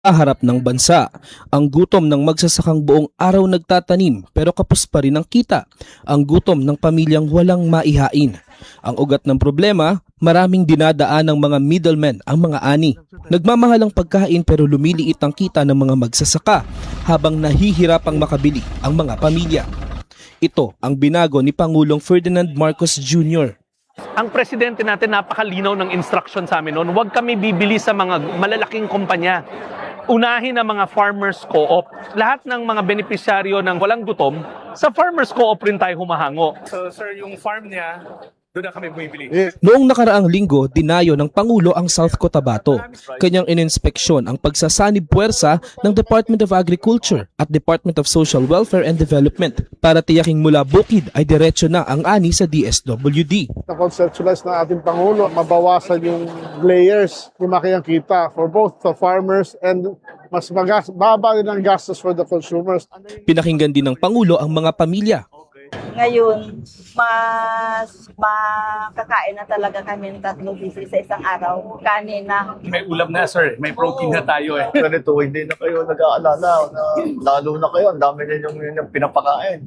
Harap ng bansa. Ang gutom ng magsasakang buong araw nagtatanim pero kapos pa rin ang kita. Ang gutom ng pamilyang walang maihain. Ang ugat ng problema, maraming dinadaan ng mga middlemen ang mga ani. Nagmamahal ang pagkain pero lumiliit ang kita ng mga magsasaka habang nahihirapang makabili ang mga pamilya. Ito ang binago ni Pangulong Ferdinand Marcos Jr. Ang presidente natin napakalinaw ng instruction sa amin noon, huwag kami bibili sa mga malalaking kumpanya. Unahin ang mga farmers co-op. Lahat ng mga benepisyaryo ng walang gutom, sa farmers co-op rin tayo humahango. So sir, yung farm niya, doon na kami bumibili. Noong nakaraang linggo, dinayo ng Pangulo ang South Cotabato. Kanyang ininspeksyon ang pagsasanib puwersa ng Department of Agriculture at Department of Social Welfare and Development para tiyaking mula bukid ay diretso na ang ani sa DSWD. Na-conceptualize ng ating Pangulo, mabawasan yung layers, lumaki ang kita for both the farmers and mas baba din ang gastos for the consumers. Pinakinggan din ng Pangulo ang mga pamilya. Ngayon, mas makakain na talaga kami ng 3 beses sa isang araw. Kanin na. May ulam na sir, may protein na tayo eh. Ganito, hindi na kayo nag-aalala na lalo na kayo, ang dami ninyong pinapakain.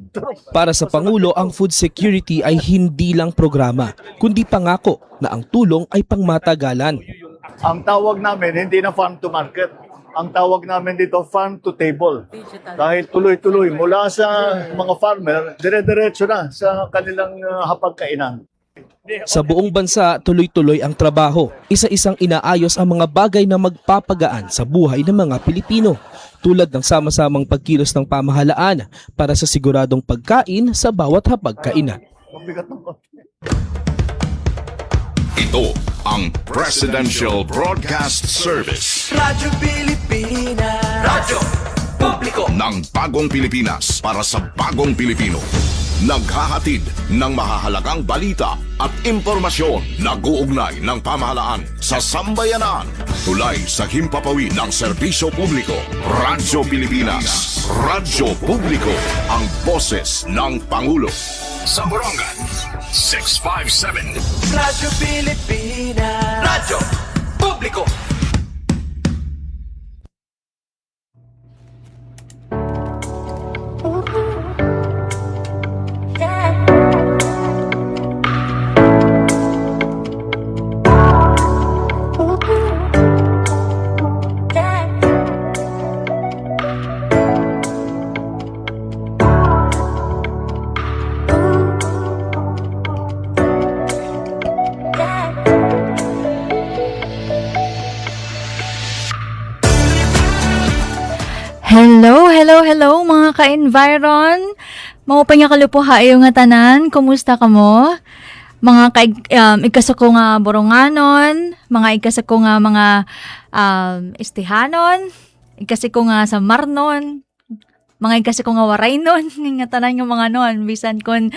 Para sa Pangulo, ang food security ay hindi lang programa, kundi pangako na ang tulong ay pangmatagalan. Ang tawag namin, hindi na farm to market. Ang tawag namin dito, farm to table. Dahil tuloy-tuloy, mula sa mga farmer, dire-diretso na sa kanilang hapagkainan. Sa buong bansa, tuloy-tuloy ang trabaho. Isa-isang inaayos ang mga bagay na magpapagaan sa buhay ng mga Pilipino, tulad ng sama-samang pagkilos ng pamahalaan para sa siguradong pagkain sa bawat hapagkainan. Mabigat ng konti. Ito ang Presidential Broadcast Service. Radyo Pilipinas. Radyo Publiko Ng bagong Pilipinas para sa bagong Pilipino. Naghahatid ng mahahalagang balita at impormasyon na guugnay ng pamahalaan sa sambayanan. Tulay sa himpapawid ng serbisyo publiko. Radyo Pilipinas. Radyo Publiko. Ang boses ng Pangulo. Sa Borongan, 657. Radyo Pilipinas. Radyo Publiko. Hello mga ka-environ. Mga panyakalupuha ayo nga tanan, kumusta ka mo? Mga ikasako nga boronganon, mga ikasako nga mga istihanon, ikasako nga sa marnon, mga ikasako nga waraynon, nga tanan nga mga non, bisan kon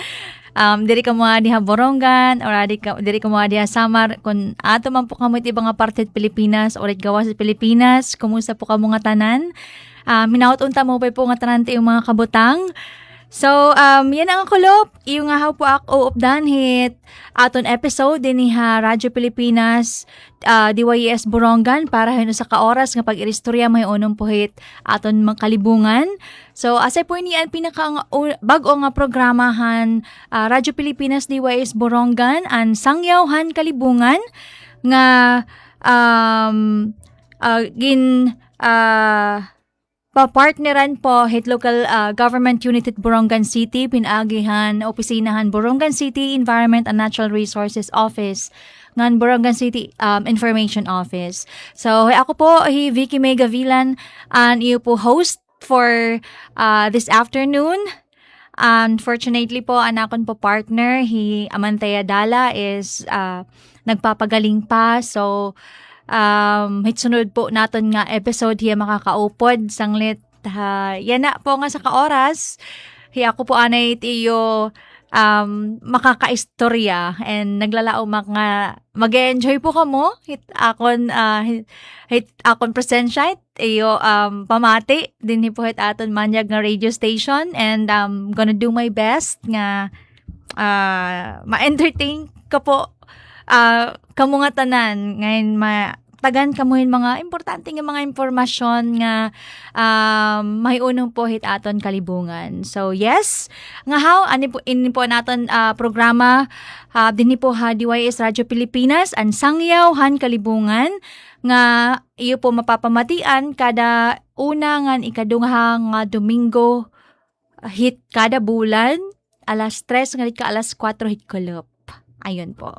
diri ka mo diha Borongan or diri ka mo diha Samar kun ato man po kamo iti nga parte sa Pilipinas or gawas sa Pilipinas, kumusta po kamo nga tanan? Minaut unta mo pa po nga tanan ti yung mga kabutang. So, yan ang kulop. Yung nga po ako updan hit aton episode din ni Radyo Pilipinas DYES Borongan para hino sa kaoras nga pag-iristorya may unong po hit aton mga kalibungan. So, asay po ni ang pinaka bago nga programahan Radyo Pilipinas DYES Borongan ang Sangyawhan Kalibungan nga papartneran po hit local government unit at Borongan City, pinagihan opisinahan Borongan City Environment and Natural Resources Office ngan Borongan City Information Office. So ako po Vicky May Gavilan and iyo po host for this afternoon. Unfortunately po anakon po partner Amantaya Dala is nagpapagaling pa, so hitsunod po naton nga episode hiya makakaupod sanglit yan na po nga sa kaoras hiya ako po anay tiyo makakaistorya and naglalao nga mag-enjoy po kamo hit akon presensya iyo pamati din po hit aton manyag nga radio station, and gonna do my best nga ma-entertain ka po kamo nga tanan ngayon tagan kamuhin mga importante nga mga impormasyon nga may unong po hit aton kalibungan. So yes, nga how ani po ini po naton programa dinhi po ha DYS Radyo Pilipinas ang sangyaw han kalibungan nga iyo po mapapamatian kada una nga ikadungha nga Domingo hit kada bulan alas 3 ngadit ka alas 4 hit kulop. Ayun po.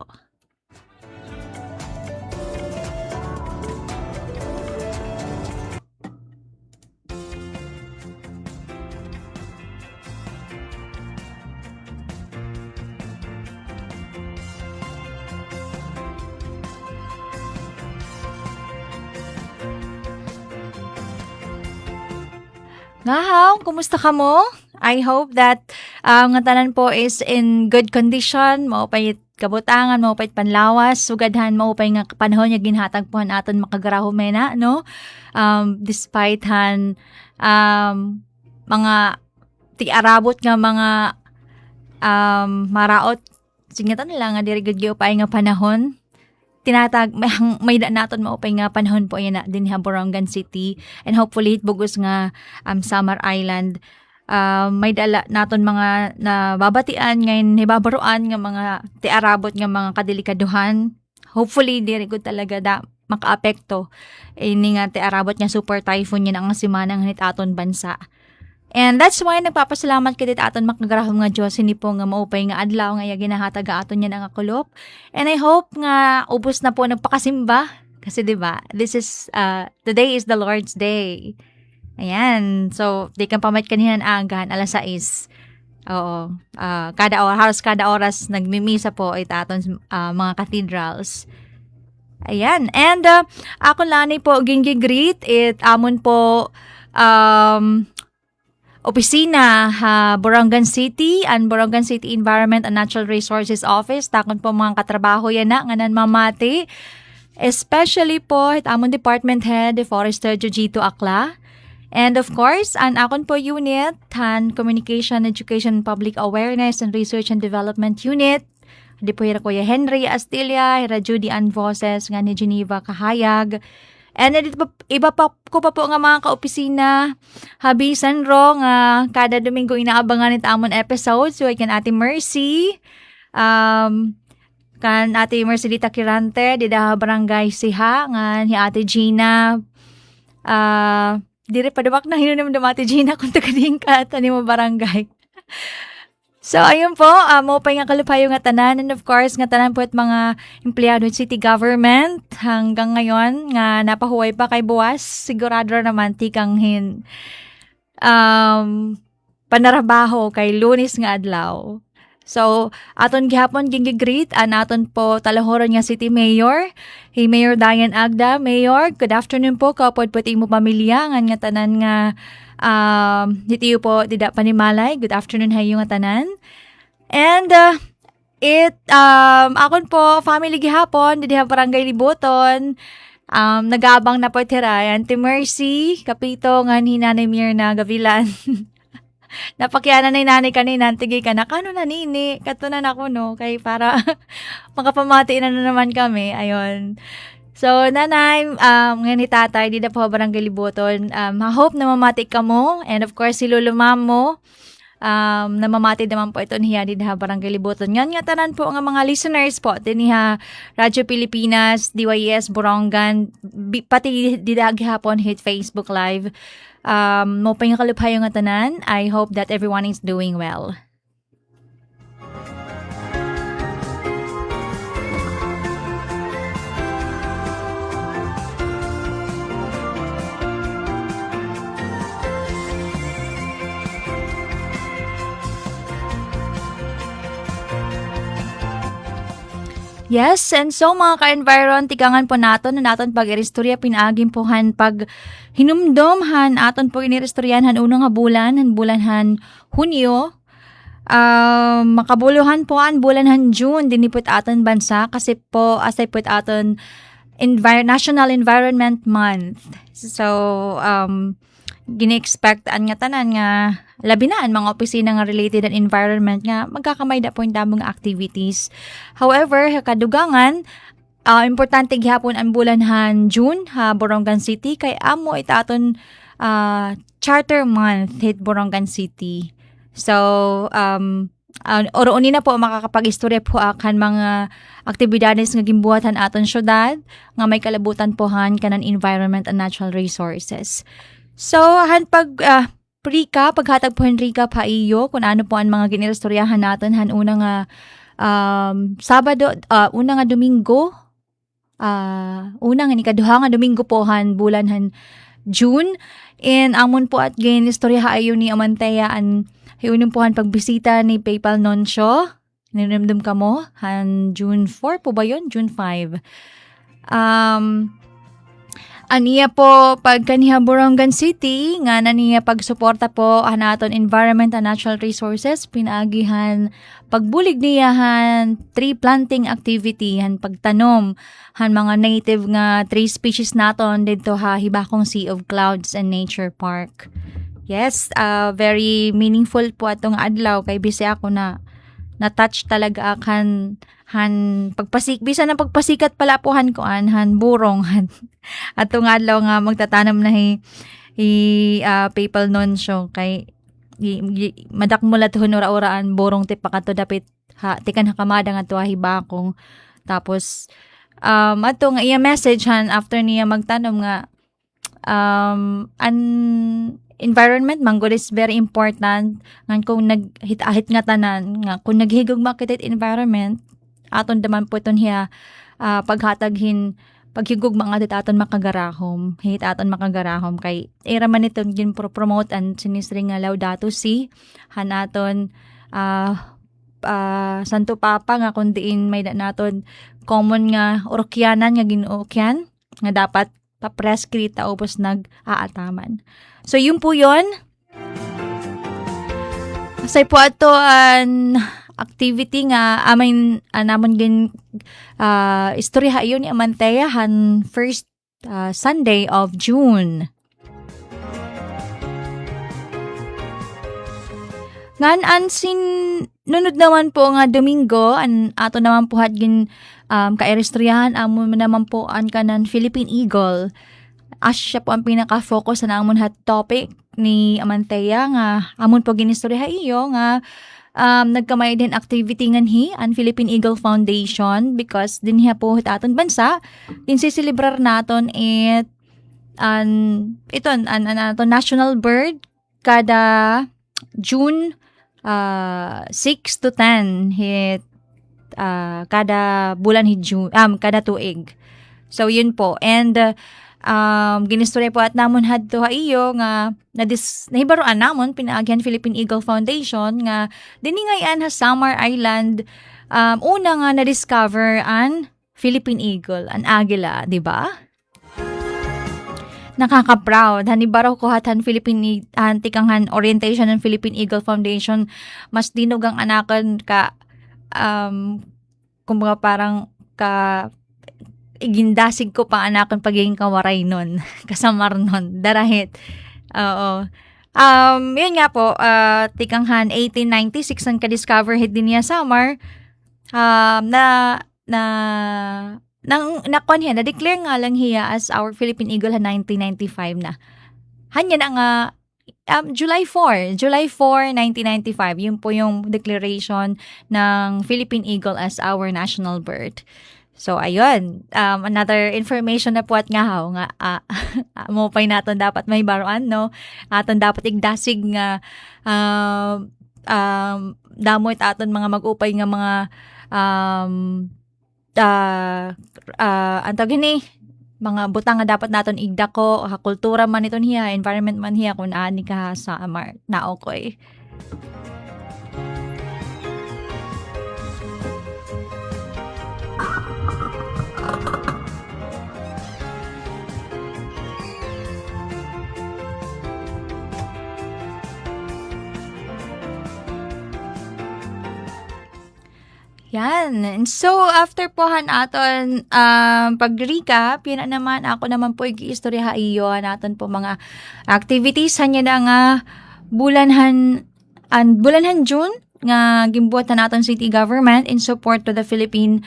Ngahaw, kumusta ka mo? I hope that nga tanan po is in good condition, maupay kabutangan, maupay panlawas, sugadhan, maupay nga panahon nga ginhatag po aton makagaraho mena, no? Despite han mga ti-arabot nga mga maraot, singatan nila nga diri gud giupay nga panahon. Tinatag may da naton maupay nga panahon po yan na din ha Borongan City and hopefully bugos nga Samar Island may dala naton mga nababatian ngayon hibabaruan nga mga tiarabot nga mga kadelikaduhan. Hopefully diri gud talaga da makaapekto ini nga tiarabot nga super typhoon yan ang simana nga aton bansa. And that's why nagpapasalamat kita aton makagrahom nga Dios ini po nga maupay nga adlaw nga ginahatag aton yan ang kulop. And I hope nga ubos na po nagpakasimba kasi 'di ba? This is today is the Lord's Day. Ayan. So, di kang pamait kanihan agahan alas 6. Oo. Halos kada oras nagmimisa po aton mga cathedrals. Ayan. And ako lani po ginggigreet amon po opisina Borongan City and Borongan City Environment and Natural Resources Office takon po mga katrabaho yan na nga nan mamati especially po amon department head Forester Jujito Akla and of course an akon po unit Communication Education Public Awareness and Research and Development Unit di po hira Kuya Henry Astilla hira Judy Ann Voces nga ni Geneva Kahayag. And iba pa ko pa po nga mga kaopisina habisan ro nga kada Domingo inaabangan it amon episode so kan Ate Mercy kan Ate Mercy Dita Kirante dida barangay Siha nga ni Ate Gina dire padawak na hinunom Ate Gina kung tagading ka tani mo barangay. So, ayun po, maupay nga kalupayo nga tanan and of course, nga tanan po at mga empleyado ng city government hanggang ngayon nga napahuway pa kay buwas, sigurado naman tikang panarabaho kay Lunes nga adlaw. So, aton gihapon ginggigreet aton po talahoron nga City Mayor, hey Mayor Diane Agda. Mayor, good afternoon po, kapod po mo pamilya nga tanan nga ditiyo po dida panimalay. Good afternoon hayo nga tanan. And akon po family gihapon didi barangay Libuton. Nagabang na po tira Auntie Mercy kapito nga ni Nanay Mirna Gavilan. Napakyanan na nanay kanina tigay ka na kano na nini katunan ako no kay para makapamati na naman kami. Ayun. So, nanay, ngayon ni tatay, di na po barangay Libuton. Hope na mamati ka mo. And of course, si Lolo Ma'am mo. Na mamati naman po ito niya di na barangay Libuton. Ngayon nga tanan po ang mga listeners po. Di niya Radyo Pilipinas, DYS, Borongan, pati di na gihapon hit Facebook Live. Mo pa yung kaluphayo nga tanan. I hope that everyone is doing well. Yes, and so mga ka-environ, tigangan po naton na naton pag-iristorya pinaagim pohan pag hinumdomhan aton po iniristoryahan unang bulan han Hunyo. Makabuluhan po an bulan June dinipot aton bansa kasi po asay po aton National Environment Month. So, gini-expect nga tanan nga labinaan mga opisina nga related and environment nga magkakamay da po yung damong activities. However, kadugangan importante gihapon ang bulanhan June ha Borongan City kay amo itaton Charter Month hit Borongan City. So oroon na po makakapag-istorya po akan mga aktibidades nga gimbuhatan aton syudad nga may kalabutan pohan kanan environment and natural resources. So han paghatag po recap ha iyo kung ano po ang mga ginirestoryahan naton han una nga Sabado, una nga Domingo, una nga ikaduha nga Domingo po han bulan han June, and amon po at gain istorya ayo ni Amantea an hiunin po han pagbisita ni PayPal Nonsyo, niramdam ka mo, han June 4 po ba yun? June 5. Aniya po pagkaniha Borongan City nga naniya pagsuporta po hanaton environment and natural resources pinagihan pagbulig niyahan tree planting activity han pagtanom han mga native nga tree species naton didto ha Hibakong Sea of Clouds and Nature Park. Yes, very meaningful po atong adlaw kay bisi ako na touch talaga akan han bisan ng pagpasikat pala po han burong han atong adlaw nga magtatanam na PayPal Nonsyo kay madakmulat honora-oraan borong ti pakato dapit tikan hakamada nga tuwa Hibakong. Tapos ato nga iya message han after niya magtanom nga an environment manggod is very important ngan kung naghit-ahit nga tanan nga kung naghigog makitit environment aton daman po iton hiya paghigog mga aton makagarahom hit aton makagarahom kay era man iton gin promote an sinisring nga Laudato Si hanaton Santo Papa nga kun diin may naton common nga orokyanan nga ginuokyan nga dapat papreskrita upos nag-aataman. So, yun po yun. Asay po ato an activity nga namon gin istorya yun ni Amantea han first Sunday of June. Ngan nunod naman po nga Domingo an ato naman po gin kairestoryahan amon naman po an kanan Philippine Eagle. Siya po ang pinaka-focus na amon hat topic ni Amantea nga amon po ginistorya iyo nga nagkamay din activity ngan an Philippine Eagle Foundation because din hiya po aton bansa insisilibrar naton an national bird kada June 6 to 10 hit kada bulan hit June kada tuig. So yun po and ginistorya po at namon hadto iyo nga nahibaroan namon pinaagyan Philippine Eagle Foundation nga diningayan ha Samar Island una nga na-discover an Philippine Eagle, an agila, di ba? Nakaka-proud. Hanibaraw ko hatan Philippine tikanghan orientation ng Philippine Eagle Foundation mas dinugang anakan ka kumbaga parang igindasig ko pa anakan pagiging kawaray nun kasamar nun darahit oo yun nga po tikanghan 1896 ang ka-discover hit din niya Samar na-declare nga lang hiya as our Philippine Eagle 1995 na. Hanya na nga July 4, 1995. Yun po yung declaration ng Philippine Eagle as our national bird. So, ayun. Another information na po at nga nga mo pa'y natin dapat may baruan, no? Aton dapat igdasig nga damoy aton mga mag-upay nga mga antog ni mga butang nga dapat naton igdako kultura man iton hiya environment man hiya kun ani ka sa Amar na okoy. Yan. And so, after po aton pag-recap, yun naman, ako naman po i-istorya iyo natin po mga activities. Hanya na nga bulanhan June nga gimbuhat na natin city government in support to the Philippine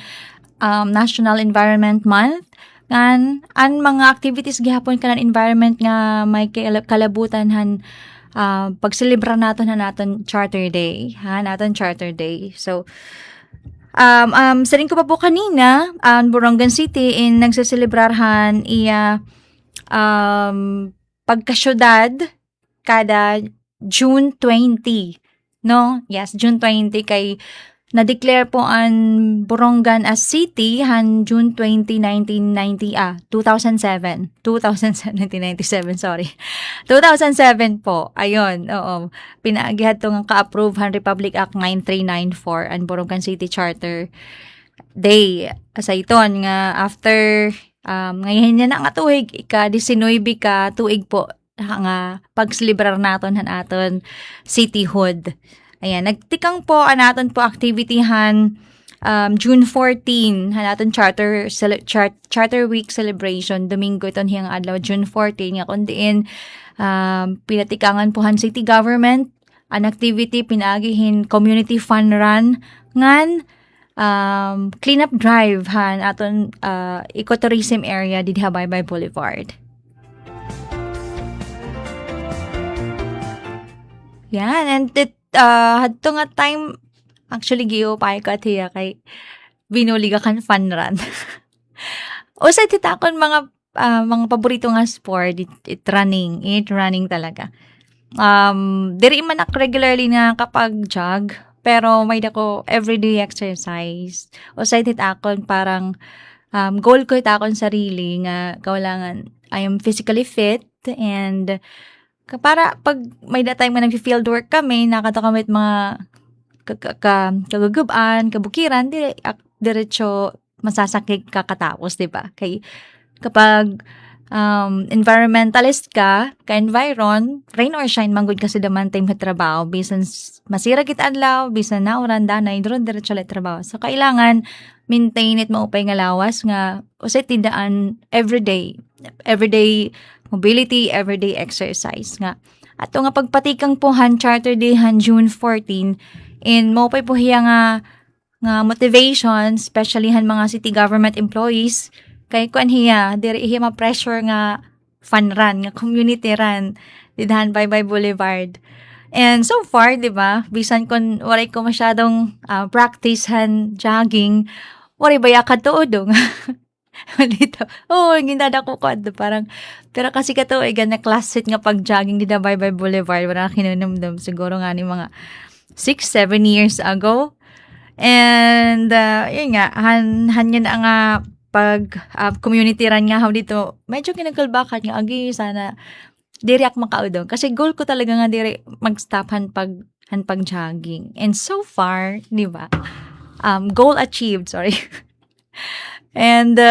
National Environment Month. An mga activities gihapon kanan environment nga may kalabutan han pagselebrar naton Charter Day. Naton Charter Day. So, saring ko pa po kanina, Borongan City in nagsaselebrarhan iya pagkasyudad kada June 20. No? Yes, June 20 kay na-declare po ang Borongan as city han June 20, 2007. 1997, sorry. 2007 po. Ayun, oo. Pinaagihan to nga ka-approve han Republic Act 9394 ang Borongan City Charter Day. Asa iton nga after ngayon na nga tuig, ika-19 ka tuig po nga pagselebrar naton han aton cityhood. Ayan, nagtikang po anaton po activity han June 14 hanaton Charter Week celebration Domingo iton hiyang adlaw June 14 nga kun diin pinatikangan po han city government an activity pinagihin community fun run ngan cleanup drive han aton ecotourism area didha Baybay Boulevard. Yan, and hadto nga time, actually, giupay ka tiya kay binuliga kan fun run. O sa titakon mga paborito nga sport, it running talaga. Diri man ak regularly nga kapag jog, pero may dako everyday exercise. O sa titakon parang goal ko itakon sarili nga kaulangan I am physically fit and para pag may time nga nag-field work kami, nakatakamit mga kagagubaan, kabukiran, diretso masasakit kakatapos, di ba? Kay kapag environmentalist ka environ, rain or shine, manggod kasi daman time ka trabaho, bisan masira kita adlaw, bisan nauran, danay, doon diretso lang trabaho. So, kailangan maintain it maupay nga lawas nga, o sa tindaan everyday mobility, everyday exercise nga. Ato nga pagpatikang po han Charter Day han June 14 in maupay po hiya nga motivation, especially han mga city government employees kay kuan hiya diri hiya ma-pressure nga fun run, nga community run didhan Baybay Boulevard. And so far, di ba, bisan kun waray ko masyadong practice han jogging, waray baya katuod nga. Dito. Ginada ko parang, pero kasi kato, na classic nga pag-jogging dito Baybay Boulevard, wala kinunumdum, siguro nga ni mga 6-7 years ago. And, yun nga, han yan nga pag-community run nga dito, medyo kinakalbakan nga, sana, diri ak makaudong. Kasi goal ko talaga nga diri mag-stop han pag-jogging. And so far, di ba, goal achieved, sorry. And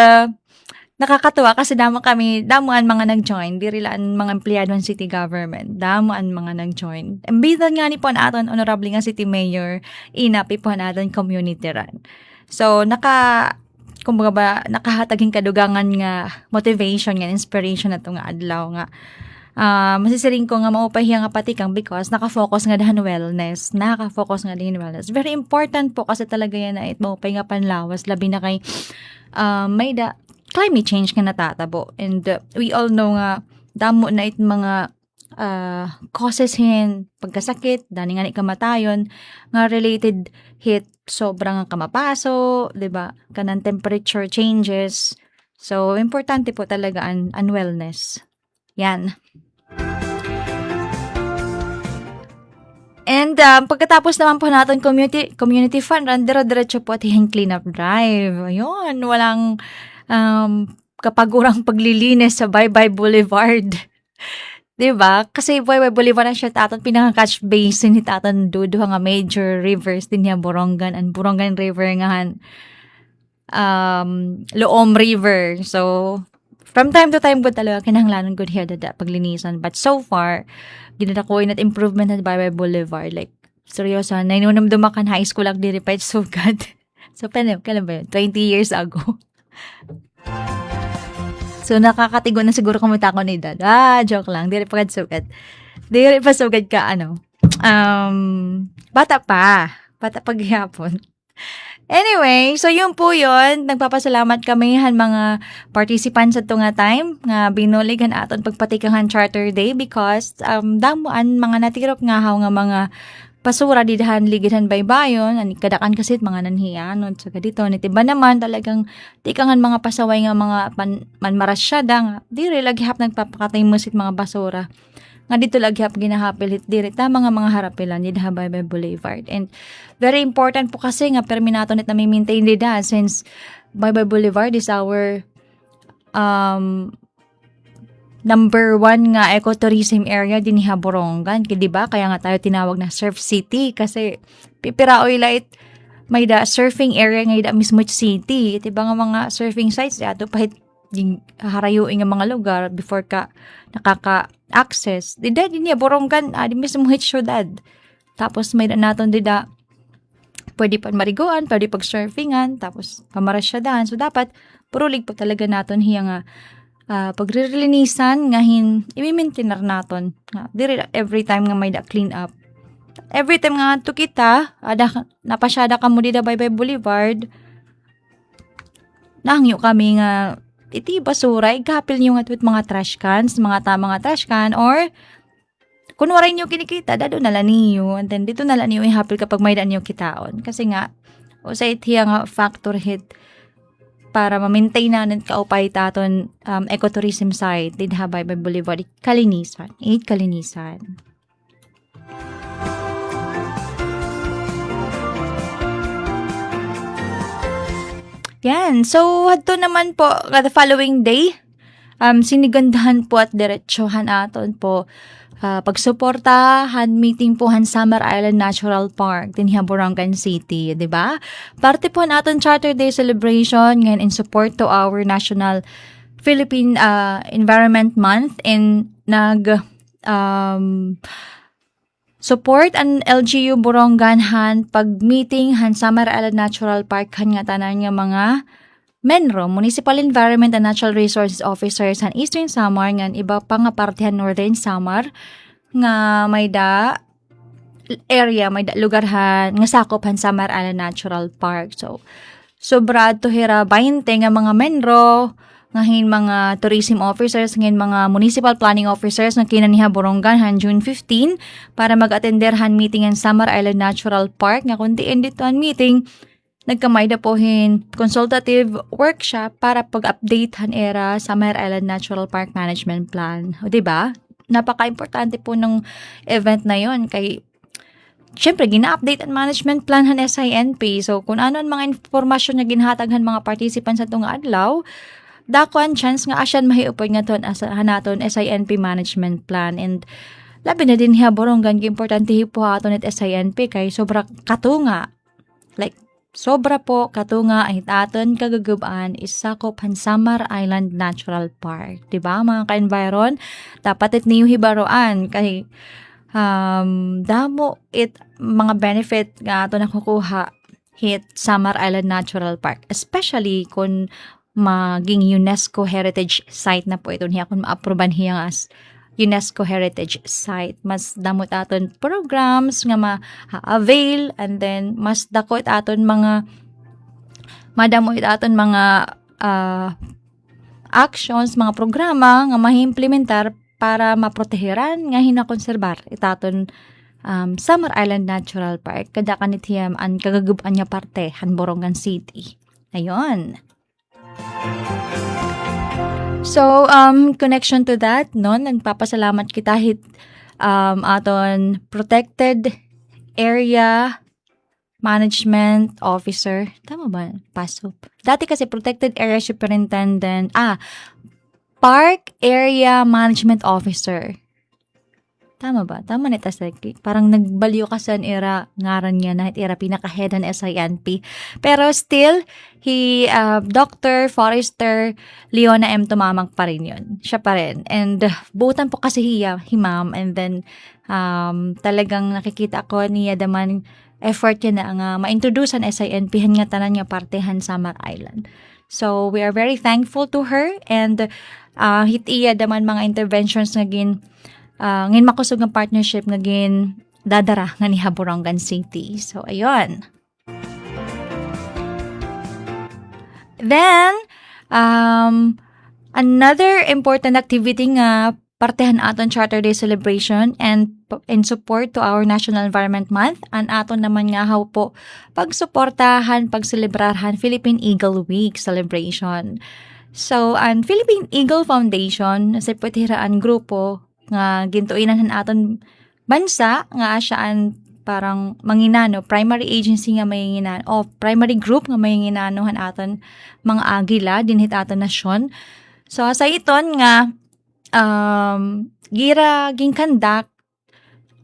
nakakatuwa kasi damuan mga nag-join, diri lang mga empleyado ng city government, damuan mga nag-join. Embidan nga ni po naton honorable nga city mayor, inapi po naton community run. So kumbaga ba nakahataging kadugangan nga motivation nga inspiration nato nga adlaw nga. Masisiring ko nga maupahiya nga patikang because naka-focus nga dahan wellness. Very important po kasi talaga yan na maupay nga panlawas labi na kay may climate change nga natatabo. And we all know nga damo na mga causes hin pagkasakit, dani nga ni kamatayon nga related hit sobrang kamapaso, 'di ba? Kanang temperature changes. So importante po talaga ang wellness. Yan. And pagkatapos naman po natin community fund run, diretso po at clean up drive. Ayun, walang kapagurang paglilinis sa Baybay Boulevard. Diba? Kasi Baybay Boulevard na siya taton pinaka-catch basin ni taton dudo nga major rivers din niya Borongan and Borongan River nga Loom River. So, from time to time, good talaga, kinahanglanan good here dada paglinisan. But so far, ginadakoy na improvement na Baybay Boulevard. Like, seryoso, nainunamduma kan high school ang diripay sugad. So, kailan ba yun? 20 years ago. So, nakakatigo na siguro kumita ko ni dad. Joke lang. Diri pa sugad. Diri pa sugad ka, bata pa. Bata pa gihapon. Anyway, so yun po yun. Nagpapasalamat kami han mga participants sa nga time nga binuligan aton pagpatikahan Charter Day because damuan mga natirok nga haw nga mga pasura didahan ligidan baybayon ani kadakan kasi mga nanhiyanon so dito nitiba naman talagang tikangan mga pasaway nga mga manmarasyada nga diri lagi hap nagpapakatay musit mga basura nga dito lagi hap ginahapilit diri ta mga harapilan didaha Baybay Boulevard and very important po kasi nga perminato nit na maintain dida since Baybay Boulevard is our number 1 nga ecotourism area din sa Borongan. Di ba? Kaya nga tayo tinawag na Surf City kasi pipiraoy light may da surfing area nga da mismo city. Diba nga mga surfing sites ato pahit harayuin nga mga lugar before ka nakaka-access. Dida din niya Borongan di mismo hit syudad. Tapos may da naton dida pwede pa mariguan, pwede pag surfingan, tapos pamarasyadahan. So dapat purulig pa talaga naton hiya nga pagre-relinisan nga i-maintainer naton nga diri every time nga may da clean up every time nga to kita napasyada ka mo dida Baybay Boulevard nahangyo kami nga iti basura igapil nyo nga with mga trash cans mga trash can or kunwari nyo kinikita dado nala niyo and then dito nala niyo ihapil kapag may daan nyo kitaon kasi nga o sa itiya nga factor hit para ma-maintain natin kaupay taton ecotourism site didha Baybay Boulevard Kalinisan. Yan. So, hadto naman po the following day sinigandahan po at diretsohan aton po pagsuportahan meeting po han Samar Island Natural Park din sa Borongan City, di ba? Parte po natin Charter Day celebration ngayon in support to our National Philippine Environment Month and support ang LGU Borongan han pag-meeting han Samar Island Natural Park han nga tanan nga mga Menro, Municipal Environment and Natural Resources Officers han Eastern Samar ngan iba pa nga parte han Northern Samar nga may da area, may da lugarhan nga sakop han Samar Island Natural Park. So, sobra to hira 20 nga mga Menro, ngahin mga tourism officers, ngahin mga municipal planning officers nga kinaniha Borongan han June 15 para mag-attender han meeting han Samar Island Natural Park nga kuntiin dito han meeting nagkamay da pohin consultative workshop para pag-update han era Samar Island Natural Park Management Plan. O diba? Napaka-importante po ng event na yon kay syempre gina-update ang management plan han SINP. So kung ano ang mga informasyon na ginhatag han mga participants sa tunga adlaw, dako ang chance nga asyan mahiupoy nga ton hanaton SINP management plan and labi na din hiya Borongan importante po aton at SINP kay sobra katunga like sobra po katunga ay aton kagagubaan is sakop han Samar Island Natural Park. Diba mga ka-environ? Dapat it niyo hibaroan kay damo it mga benefit nga ato nakukuha hit Samar Island Natural Park. Especially kung maging UNESCO Heritage Site na po ito niya kung ma-aproban hiya as UNESCO Heritage Site. Mas damot aton programs nga ma-avail and then mas dakot aton mga madamot aton mga actions, mga programa nga ma-implementar para maproteheran nga hinakonserbar itaton Samar Island Natural Park kada kanitiyam an kagaguban niya parte han Borongan City. Ayon. So, connection to that, no, nagpapasalamat kita hit aton Protected Area Management Officer. Tama ba? Pasok. Dati kasi Protected Area Superintendent. Park Area Management Officer. Tama ba? Tama nita sa parang nagbaliw ka sa era ngaran niya na era pinaka-head ng SINP. Pero still, Dr. Forrester Leona M. Tumamang pa rin yun. Siya pa rin. And butan po kasi himam. And then, talagang nakikita ko niya daman effort niya na nga ma-introduce ang SINP nga tanan nga partehan Samar Island. So, we are very thankful to her and hit iya daman mga interventions nga ngayon makusog ng partnership nga dadara nga ni Borongan City. So, ayun. Then, another important activity nga partehan aton Charter Day celebration and in support to our National Environment Month, an aton naman nga how po pagsuportahan, pagselebrahan Philippine Eagle Week celebration. So, ang Philippine Eagle Foundation, sa putiraan grupo nga gintuinan han aton bansa nga asaan parang manginano, primary agency nga manginano, o primary group nga manginano han aton mga agila dinhit aton nasyon. So, sa iton nga gira ginkandak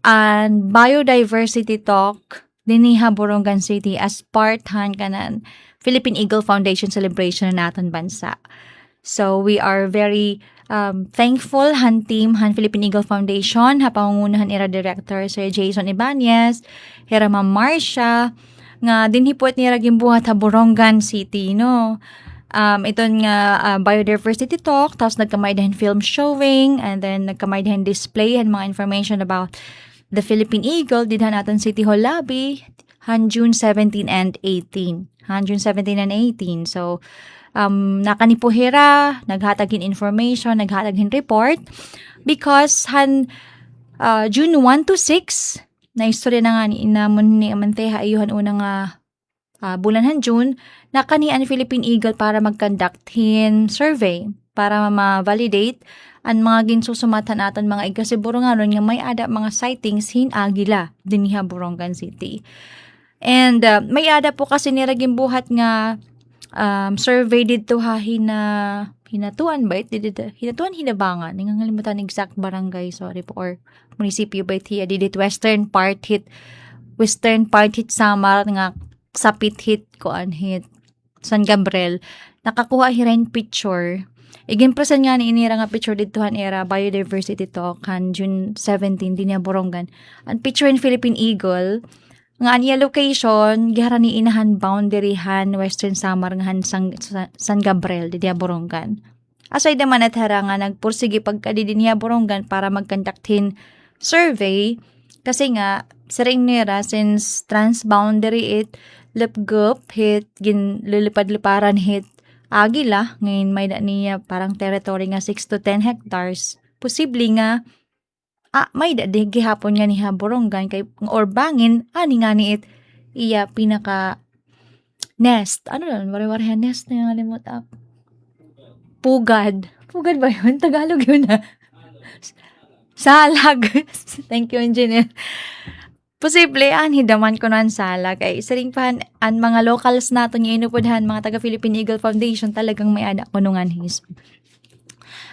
an biodiversity talk dinhi Borongan City as part han kanan Philippine Eagle Foundation celebration naton bansa. So we are very thankful han team han Philippine Eagle Foundation ha pangungunahan ira director Sir Jason Ibanez, ira Ma'am Marcia nga dinhi puet nira gimbuhat ha Borongan City no. Iton nga biodiversity talk, tapos nagkamay din film showing, and then nagkamay din display and mga information about the Philippine Eagle didhan natin City Hall lobby han June 17 and 18. Han June 17 and 18. So, nakanipuhira, naghatagin information, naghatagin report because han June 1 to 6 na istorya na nga ni inamon ni Amanteha ayuhan unang bulan han June nakanian Philippine Eagle para mag-conductin survey para ma-validate ang mga ginsusumatan aton mga igkasiburonganon nga may ada mga sightings hin agila dinhi Borongan City. And may ada po kasi niraging buhat nga survey dito ha hinatuan ba hinatuan hinabangan nangangalimutan exact barangay sorry po or munisipyo ba hiya didit western part hit Samar nga sapit hit koan hit San Gabriel nakakuha hiren picture igin-present nga ni inira nga picture ditohan era biodiversity talk kan June 17 din Borongan ang picture in Philippine Eagle nga aniya location gihara ni inahan boundary han Western Samar nga han San Gabriel di Borongan. Aside naman at hara nga nagpursige pagkadi din Borongan para mag-conductin survey kasi nga siring nira since transboundary it lepgup hit gin lilipad-liparan hit agila ngayon may niya parang territory nga 6 to 10 hectares posible nga may di gihapon nga ni Borongan kay or bangin ani nga ni it iya pinaka nest ano lang wari-wari nest na yung limot up pugad ba yun Tagalog yun salag thank you engineer posible hidaman ko nan sala kay isaring pan ang mga locals naton nga inupodhan mga taga Philippine Eagle Foundation talagang may ada kunungan his.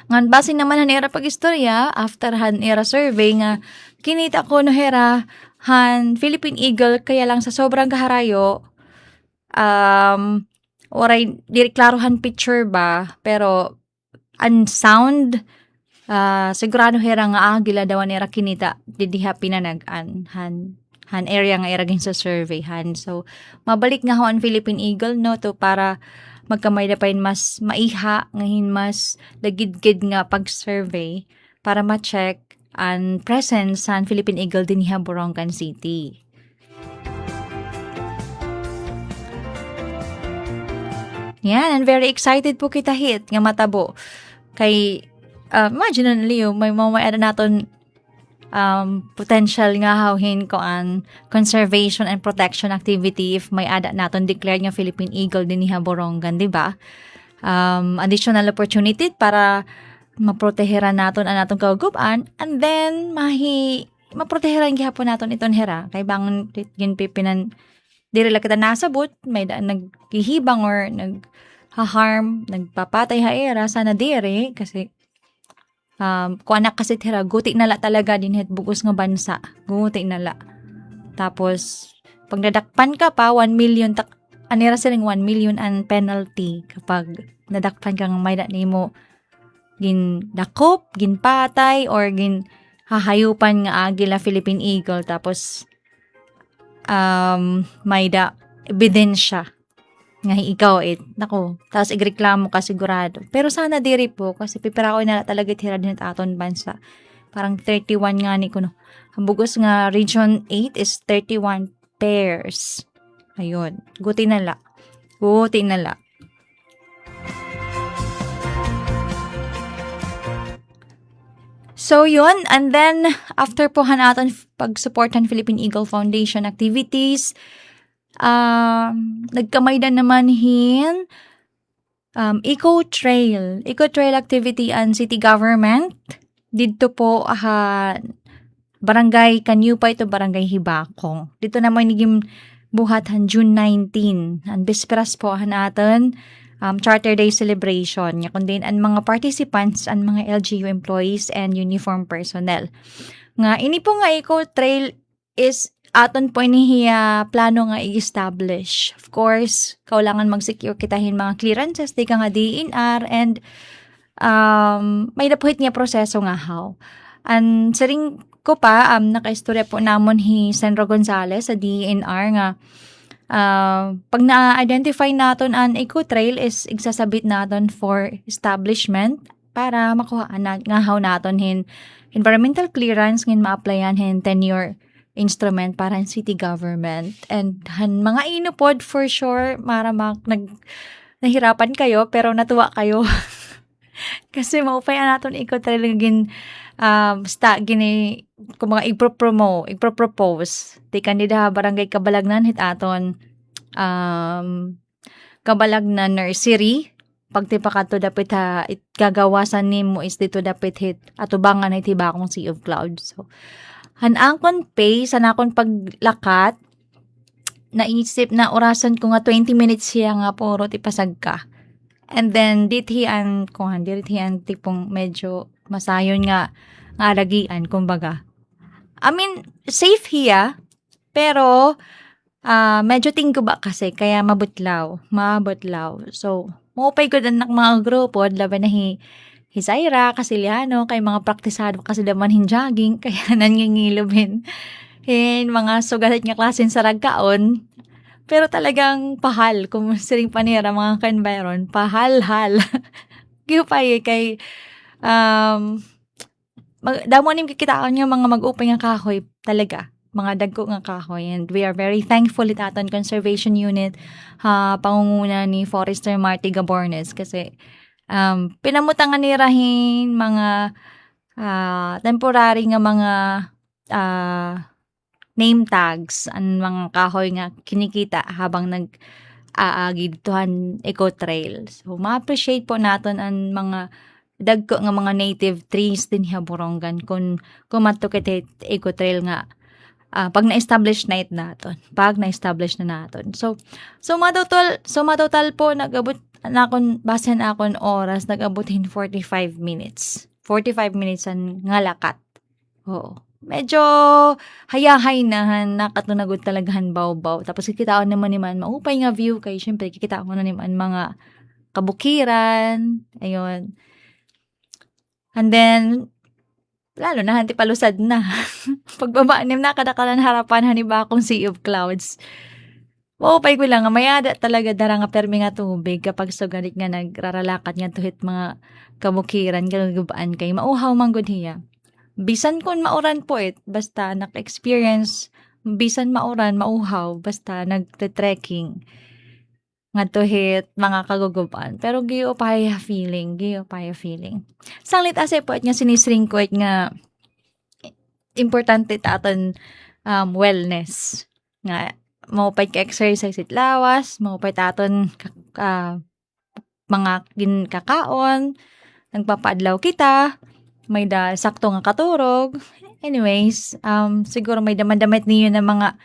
Ngan base naman han era pagistorya after han era survey nga kinita ko no hera han Philippine Eagle kaya lang sa sobrang kaharayo oray diri klarohan picture ba pero ang sound sigurado hera nga agila daw nera kinita didiha pinanagan han area nga iragin sa survey han so mabalik nga ho ang Philippine Eagle no to para magkamay na pain mas maiha ngahin mas lagidgid nga pag-survey para ma-check ang presence sa Philippine Eagle din Borongan City. Yan, and very excited po kita hit nga matabo kay imagine na Leo, may ada naton potential nga hawhin ko ang conservation and protection activity if may ada naton declared nga Philippine Eagle din ni Borongan, di ba? Additional opportunity para maproteheran naton ang atong kauguban and then maproteheran gihapon naton iton hera kay bangon ginpipinan diri la kita nasabot may naghihibang or nagha-harm nagpapatay haera sana diri kasi kung anak kasi tira, guti nala talaga din hit bugos nga bansa. Guti nala. Tapos, pag nadakpan ka pa, 1 million, anira silang 1 million ang penalty kapag nadakpan kang may nimo gin dakop, gin patay, or gin hahayupan nga agila Philippine Eagle. Tapos, may ebidensya nga ikaw nako tapos igreklamo ka sigurado pero sana diri po kasi pipira ko na talaga tira din aton bansa parang 31 nga ni kuno ang bugos nga region 8 is 31 pairs ayun guti nala So yun, and then after po natin pag-supportan Philippine Eagle Foundation activities, nagkamay na naman Eco Trail activity ang city government. Dito po barangay Kanyupay to barangay Hibakong. Dito naman naging buhatan June 19. Ang bisperas po natin Charter Day celebration. Kundi ang mga participants, ang mga LGU employees and uniform personnel. Nga, ini po nga Eco Trail is aton po inihiya plano nga i-establish. Of course, kailangan mag-secure kitahin mga clearances, di ka nga DNR, and may napuhit niya proseso nga how. And sa ring ko pa, naka-istorya po namon Senro Gonzales sa DNR nga, pag na-identify natin ang Eco Trail is igsasabit natin for establishment para makuha nga how natin environmental clearance ngin ma-applyan tenure instrument para sa city government. And mga inupod for sure, nahirapan kayo pero natuwa kayo. Kasi maupayan natin Eco Trail gini kung mga ipropose di kandida barangay Kabalagnan hit aton Kabalagnan nursery pagtipa kato dapit gagawasan nimo is dito dapit hit atubangan hit Hibakong Sea of Clouds. So hanangkon pace hanakon paglakat naisip na orasan ko nga 20 minutes siya nga puro tipasag ka. And then dithian tipong medyo masayon nga lagian kumbaga. I mean, safe hiya pero medyo tinggo ba kasi kaya mabutlaw. So, mupay ko din ng mga grupo laban na Zaira, Casiliano, kay mga praktisado kasi daman jogging kaya nangingilubin. Mga sugalit nga klasen sa ragkaon. Pero talagang pahal, kung siring panira mga ka-environ, pahal-hal. Gipay kay, damo nim kikitaan nga mga mag-upay nga kahoy, talaga, mga dagko nga kahoy. And we are very thankful it aton conservation unit, pangunguna ni Forester Marty Gabornes, kasi, pinamutangan nirahin mga, temporary nga mga, name tags ang mga kahoy nga kinikita habang nag-aagi ditohan Eco Trail. So, ma-appreciate po natin ang mga dagko nga mga native trees din Borongan kung matukit Eco Trail nga pag na-establish na natin. So matotal po nag-abot nakon basen akon oras nag-abutin 45 minutes. 45 minutes ang ngalakat. Oo. Medyo hayahay na nakatunagod talagahan baw-baw. Tapos kikitaan naman maupay nga view kay syempre kikitaan mo na mga kabukiran. Ayun. And then lalo na hanti palusad na. Pagbaba nim nakadakalan harapan Hibakong Sea of Clouds. Maupay ko lang mayada talaga dara nga permi nga tubig kapag sugalit nga nagraralakat nga tuhit mga kabukiran galugubaan kay mauhaw man gud hiya. Bisan kun mauran po basta naka-experience, bisan mauran, mauhaw, basta nagte-trekking, nga tuhit, mga kaguguban. Pero giyo paya feeling. Sanglit ase po nga sinisring ko nga importante taton wellness. Nga, maupay ka-exercise it lawas, maupay taton mga kakaon, nagpapadlaw kita, may sakto nga katurog. Anyways, siguro may daman-damit niyo na mga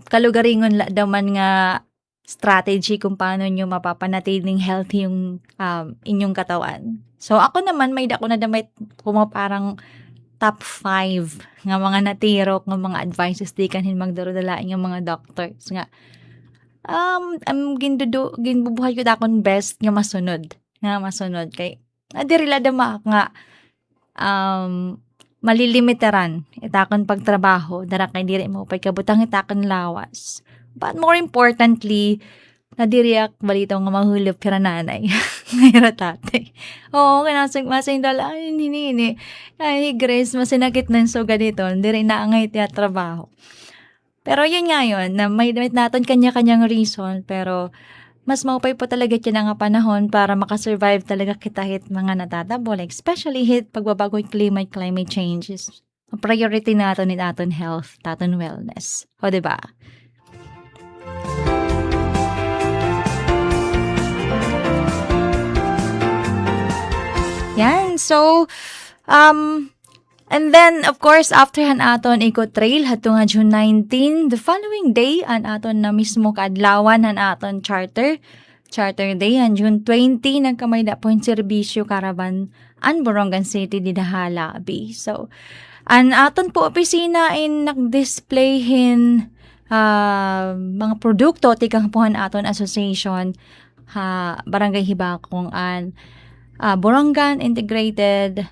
kalugaringon daman nga strategy kung paano nyo mapapanatiling healthy yung inyong katawan. So, ako naman, may dako na damit parang top 5 nga mga natirok, nga mga advices di kanhin magdarudalain ng mga doctors nga. Ginbubuhay ko dakon best nga masunod. Kay adirila dama nga malilimitaran itakon pagtrabaho dara kay diri mo pay kabutang itakon lawas. But more importantly, nadiriak balitaw nga mahulog kira nanay. Ngayon tate. Oo, kanasang masing dala nini. Ay Grace masinakit nang suga dito, diri na angay ti trabaho. Pero yun nga yun, na may damit natin kanya-kanyang reason, pero mas maupay po talaga kina nga panahon para makasurvive talaga kita hit mga natatabo, like especially hit pagbabago yung climate changes. Ang priority natin ni aton health, aton wellness. O, diba? Yan. So, and then, of course, after han aton eco-trail, hatong June 19, the following day, an aton na mismo kaadlawan, han aton charter day, han June 20, nagkamay da po yung serbisyo karaban an Borongan City, Didahala, Abi. So, an aton po opisina in nag-display hin mga produkto, tikang po han aton association, Barangay Hibakong, an Borongan Integrated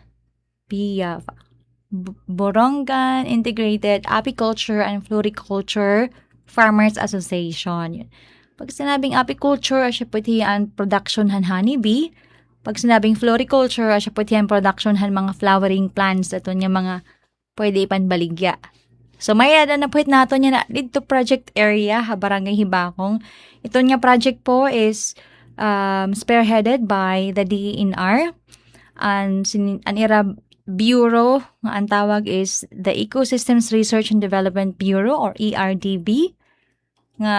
Borongan Integrated Apiculture and Floriculture Farmers Association. Pag sinabing apiculture, siya pwedeng production han honeybee. Pag sinabing floriculture, siya pwedeng production han mga flowering plants at yung mga pwede ipanbaligya. So, may ada na pwede nato niya na dito project area, Barangay Hibakong. Ito niya project po is spearheaded by the DENR. An ira bureau nga ang tawag is the Ecosystems Research and Development Bureau or ERDB. Nga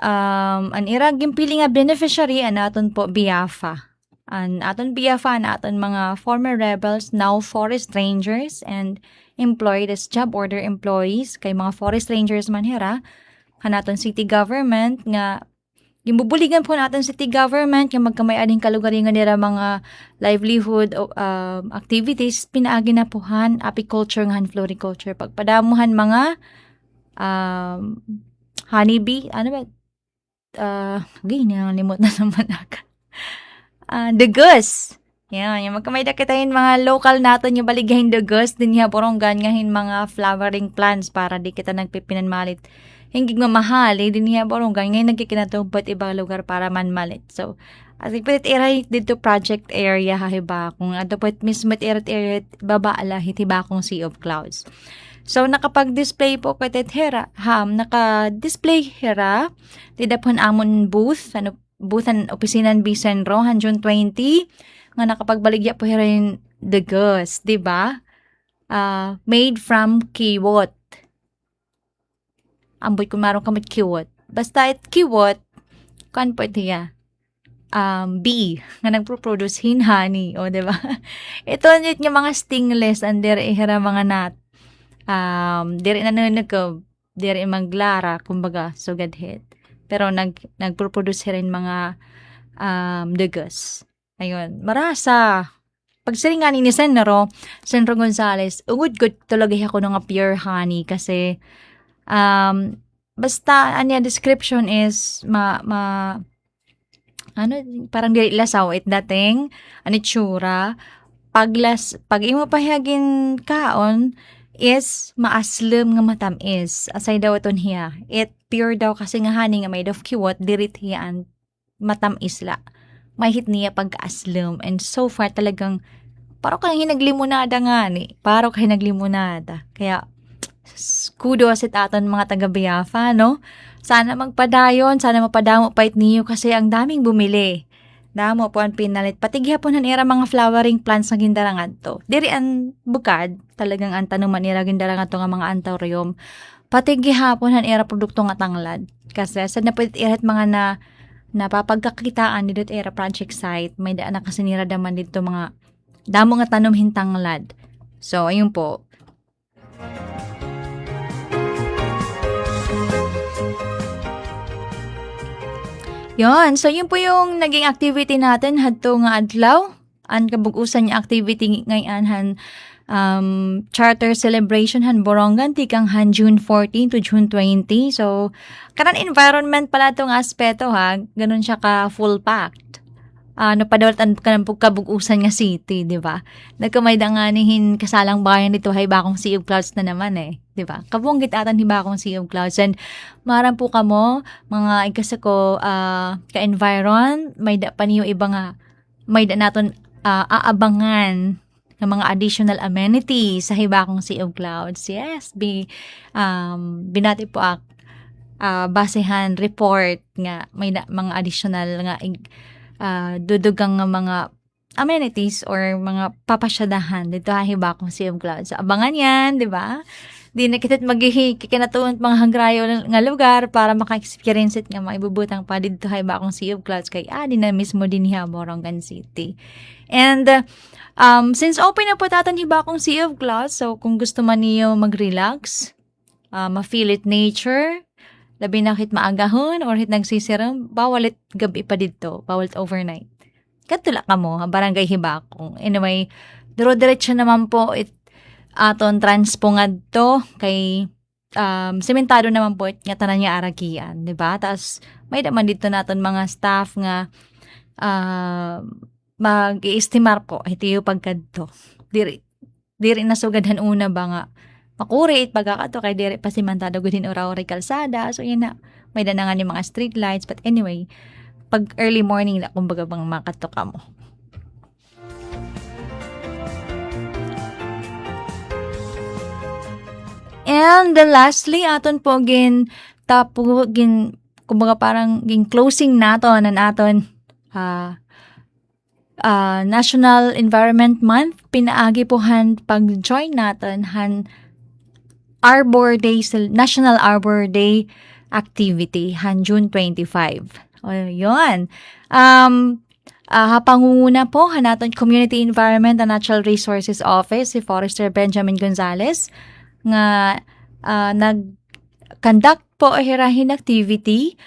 an ira gimpili nga beneficiary an aton po BIAFA. An aton BIAFA an aton mga former rebels, now forest rangers and employed as job order employees kay mga forest rangers man hira. Hanaton city government nga gimbubuligan po natin city government yung magkamay-ading kalugaringan nila mga livelihood activities, pinaagi na pohan apiculture nga floriculture. Pagpadamuhan mga honeybee, ano ba? Limot na naman ako. The goose. Yan, yung magkamay da kita yung mga local natin yung baligahin the goose, din niya Borongan ngahin mga flowering plants para di kita nagpipinanmalit. Hingig mamahal, din niya Borongan, ngayon nagkikinatubot ibang lugar para manmalit. So, as ipilit area dito project area hahiba kung ato po mismo area babaala hitibakong Sea of Clouds. So, nakapag-display po katit hera, naka-display hera, tidapon amon booth, boothan opisinan Bisenro, June 20, nga nakapagbaligya po hera yung the goose, diba? Made from kiwot. Amboy kung marong kamot kiwot. Basta kiwot, kan po itiya. Bee, nga nagpo-produce honey, o diba? Ito yung mga stingless, and there ihira mga nat. Dire dire maglara, kumbaga, sugadhead. Pero nagpo-produce rin mga dugus. Ayun, marasa. Pag siringan ni Senro Gonzales, ugod talaga ako ng pure honey kasi basta anya description is parang dili lasaw it dating anitsura pag imo pahagin kaon is maaslem nga matamis asay daw iton hiya it pure daw kasi nga honey nga made of kiwot dirit hiya an matamis la may hit niya pagka-aslem and so far talagang paro kay naglimonada nga ni paro kay naglimonada kaya kudos at aton mga taga-Biafa, no? Sana magpadayon, sana mapadamo pait niyo kasi ang daming bumili. Damo po ang pinalit. Patigya po nan era mga flowering plants na gindarangan to. Diri ang bukad, talagang ang tanuman nila gindarangan to nga mga antorium. Patigya po nan era produkto nga tanglad. Kasi sa napit irat mga napapagkakitaan dito era project site, may daan na kasinira daman dito mga damo nga tanom hintanglad. So, ayun po. Yon, so yun po yung naging activity natin hadto nga adlaw. Ang kabug-usan niya activity ngayon charter celebration han Borongan tikang June 14 to June 20. So karan environment pala tong aspeto ha, ganun siya ka full packed. Napadawatan ka ng kabug-usan nga city, di ba? Nagkamay da nga nihin kasalang bayan dito Hibakong Sea of Clouds na naman di ba? Kabunggit atan Hibakong Sea of Clouds and maram po kamo mga ikasa ko ka-environ may da pa niyo iba nga may da naton aabangan ng mga additional amenities sa Hibakong Sea of Clouds. Yes, binati po basehan report nga may mga additional nga dudugang nga mga amenities or mga papasyadahan dito hibakong Sea of Clouds. So, abangan yan, di ba? Di na kita't kikinatuon mga hangrayo nga lugar para maka-experience it nga maibubutang pa dito hibakong Sea of Clouds kay di na mismo din hiya Borongan City. And since open na po tatan hibakong Sea of Clouds, so kung gusto man niyo mag-relax, ma-feel it nature, labi na hit maagahon or hit nagsisiram, bawalit gabi pa dito, bawalit overnight. Katula ka mo, barangay Hibakong. Anyway, diro-diretso naman po aton transpongad to kay sementado naman po nga tanan niya aragian, di ba? Tas may naman dito naton mga staff nga mag-i-estimar po ito yung pagkadto. Diri na sugadhan una ba nga makurit pagkakato kay diri pa simantado gudin oraw kalsada. So yun na, may danangan yung mga street lights. But anyway, pag early morning na kumbaga bang makatoka mo. And lastly, aton po kumbaga parang closing naton an aton National Environment Month. Pinaagi po pag-join natin Arbor Day, National Arbor Day activity June 25. O yun. Pangunguna po natin Community Environment and Natural Resources Office si Forester Benjamin Gonzales nga nag-conduct po hirahin activity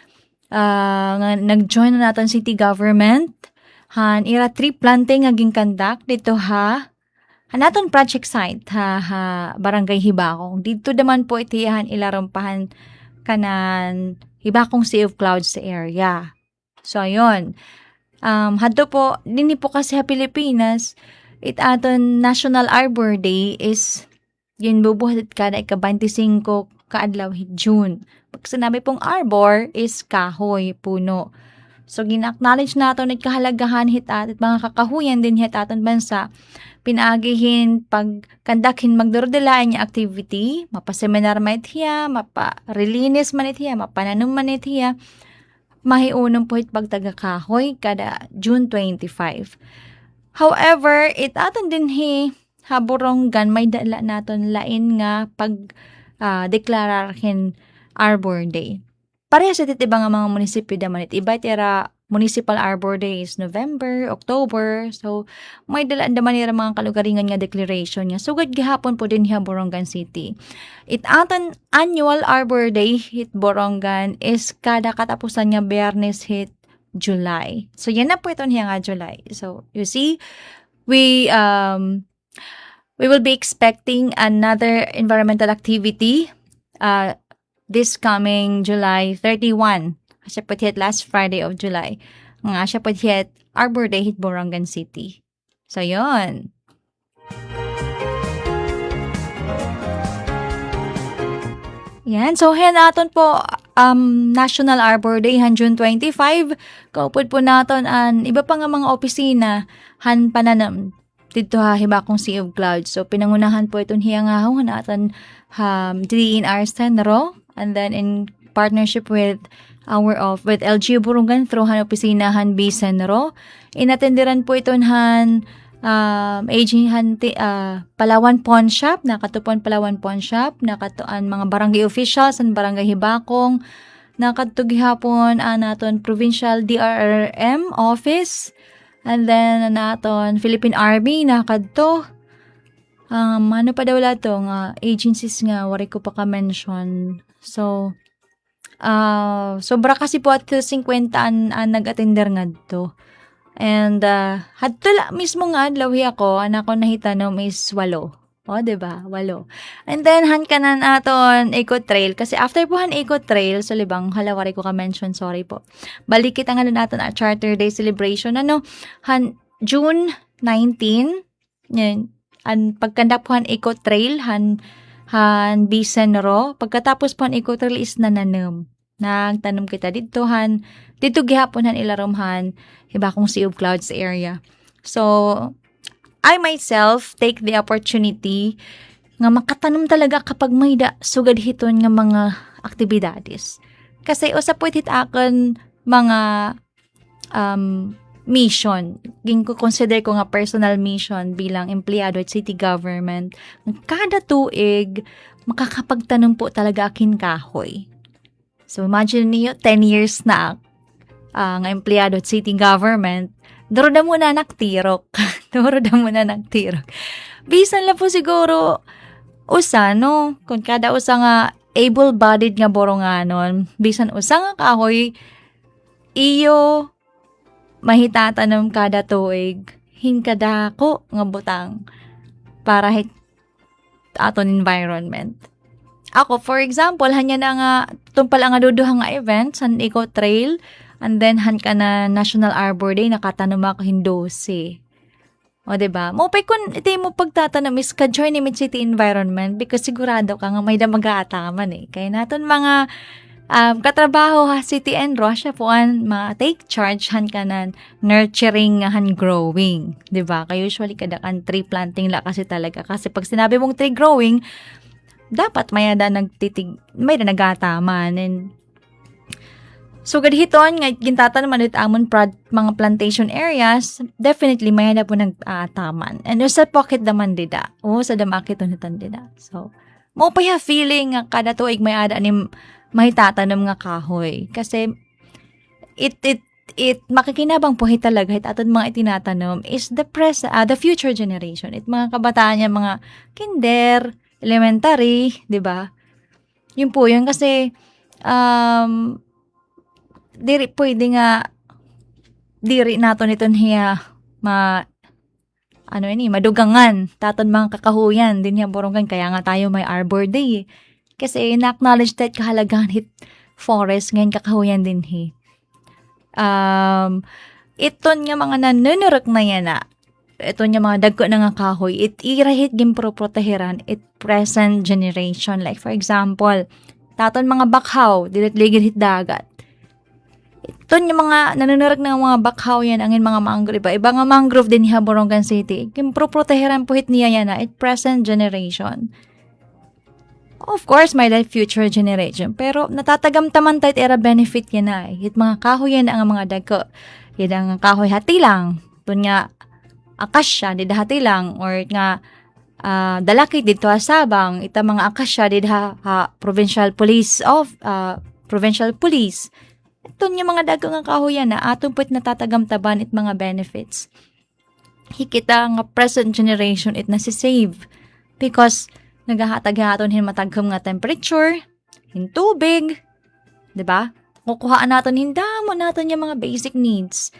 nga nag-join na natin city government ira tree planting aging conduct dito naton project site barangay Hibakong. Dito naman po itiyahan ilarumpahan kanan Hibakong Sea of Clouds sa area. So ayun. Hadto po dinhi po kasi Pilipinas aton National Arbor Day is yun bubuhat kada ika-25 kaadlaw June. Pag sinabi pong arbor is kahoy, puno. So, gina-acknowledge nato na kahalagahan at mga kakahuyan din aton bansa, pinaagihin, pagkandakin, magdurdulaan niya activity, mapaseminar man itiya, mapa-relinis man itiya, mapananong man itiya, mahiunong po pagtagakahoy kada June 25. However, aton din Borongan, may dala naton lain nga deklararhin Arbor Day. Parehas iti iba nga mga munisipyo naman iba tira Municipal Arbor Day is November, October. So, may dalaan naman nila mga kalugaringan nga declaration niya. Sugad gihapon po din Borongan City. Aton annual Arbor Day Borongan is kada katapusan nga Biyernes July. So, yan na po ito nga July. So, you see, we will be expecting another environmental activity this coming July 31. Siya po last Friday of July. Nga siya po Arbor Day Borongan City. So, yun. Yan. So, naton po National Arbor Day June 25. Kaupod po naton iba pa nga mga opisina pananam dito Hibakong Sea of Clouds. So, pinangunahan po itong hiyangahon natin DNR Senro, and then in partnership with with LG Borongan through opisina B Senro. Inatenderan po itong aging Palawan Pawn Shop, nakatupuan Palawan Pawn Shop, nakatuan mga barangay officials and barangay Hibakong, nakatugihapon naton Provincial DRRM Office, and then naton Philippine Army nakadto. Ano pa daw lato nga agencies nga wari ko pa ka-mention. So, sobra kasi po at 50 ang nag-attender nga to. And, hadto mismo nga adlaw ako, anak ko nahitanom is 8. O, diba? 8. And then, kanan aton Eco Trail. Kasi after po Eco Trail, so libang halawari ko ka-mention, sorry po. Balik kita nga natin Charter Day celebration. June 19, yan, pagkandak po Eco Trail, Bisenro. Pagkatapos po Eco Trail is nananam. Nagtanom kita dito, dito gihapon ilarom Hibakong Sea of Clouds area. So, I myself take the opportunity nga makatanom talaga kapag may sugad hiton nga mga aktibidades. Kasi usap po hit akon mga mission. Ging ko consider ko nga personal mission bilang empleyado at city government. Kada tuig, makakapagtanong po talaga akin kahoy. So imagine niyo, 10 years na nga empleyado at city government, duro na muna nagtirok. Duro na muna nagtirok. Bisan lang po siguro, usa, no? Kung kada usa nga able-bodied nga boronganon, bisan usa nga kahoy, iyo mahitatanom kada tuig, hinkadako nga butang para aton environment. Ako, for example, hanya na nga, tumpal ang aduduhang nga event, san Eco Trail, and then han ka na National Arbor Day, nakatanom ako hindose. O, diba? Mupay kung iti mo pagtatanong is ka-join ni City Environment because sigurado ka nga may da mag-aataman eh. Kaya naton mga katrabaho ha, City and Russia po an take charge han ka na nurturing han growing. Diba? Kaya usually kadakan tree planting la kasi talaga. Kasi pag sinabi mong tree growing, dapat may da nag-aataman. And so, gadihiton, nga gintata naman amon mga plantation areas, definitely may na po nag-aataman. And sa pocket naman dida. O, sa damakit unitan dida. So, mo pa yung feeling nga kada tuig may ada ni mahitatanom nga kahoy. Kasi, it makikinabang po talaga hit aton mga itinatanom is the future generation. It mga kabataan niya, mga kinder, elementary, di ba? Yun po yun kasi, diri pwede nga diri nato niton hiya madugangan taton mga kakahuyan din hiya borongan kaya nga tayo may Arbor Day kasi na-acknowledge that kahalagahan hit forest ngayon kakahuyan din iton nga mga nanunurok na yan na ito nga mga dagko na nga kahoy it irahit gimproproteheran it present generation like for example taton mga bakhaw dilit ligid hit dagat. Ito yung mga nanunurag ng mga bakhaw yan, angin mga mangrove. Iba nga mangrove din niya Borongan City. Kimproproteheran po hit niya yan na it present generation. Of course, may future generation. Pero natatagamtaman tayo era benefit yan na. Hit mga kahoy yan ang mga dagko. Hit ang kahoy hati lang. Ito nga akasya, dida hati lang. Or nga dalakit dito Sabang. Ita mga akasya dida provincial police provincial police. Ito yung mga dagang nga kahoyan na atong put natatagamtaban it mga benefits. Hikita nga present generation it nasisave. Because nagahatag-haton hin matagham nga temperature, hin tubig, diba? Kukuhaan natin hindamo natin yung mga basic needs.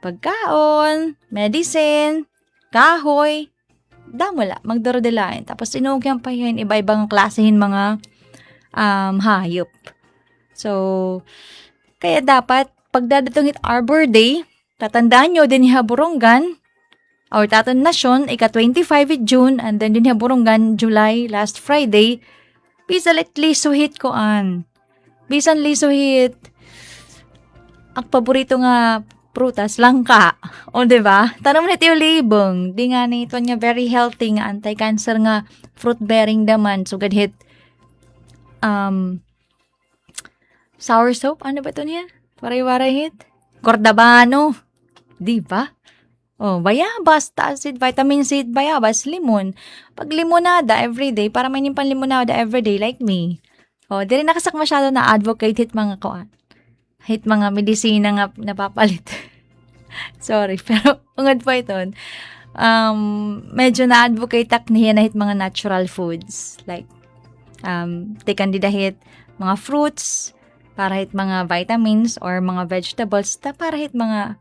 Pagkaon, medicine, kahoy, damula, magdarodelain. Tapos sinugyan pa yan, iba-ibang klasehin mga hayop. So, kaya dapat, pagdadatong it Arbor Day, tatandaan nyo din niya Borongan, or taton nasyon, ika-25 June, and then din niya Borongan, July, last Friday, bisan at lisuhit ko an. Bisan lisuhit, ang paborito nga prutas, langka. O, diba? Tanong na ito yung libong. Di nga na ito niya very healthy nga, anti-cancer nga, fruit-bearing daman. So, gadhit, sour soap? Ano ba ito niya? Waray-waray hit? Cordabano. Di ba? Oh, bayabas, acid, vitamin C, bayabas, limon. Pag limonada everyday, para may nimpan limonada everyday like me. Oh, di rin nakasak masyado na advocate hit mga kuan. Hit mga medisina nga napapalit. Sorry, pero ungad pa ito. Medyo na-advocate niya na hit mga natural foods. Like, tikan didahit mga fruits, para hit mga vitamins or mga vegetables, para hit mga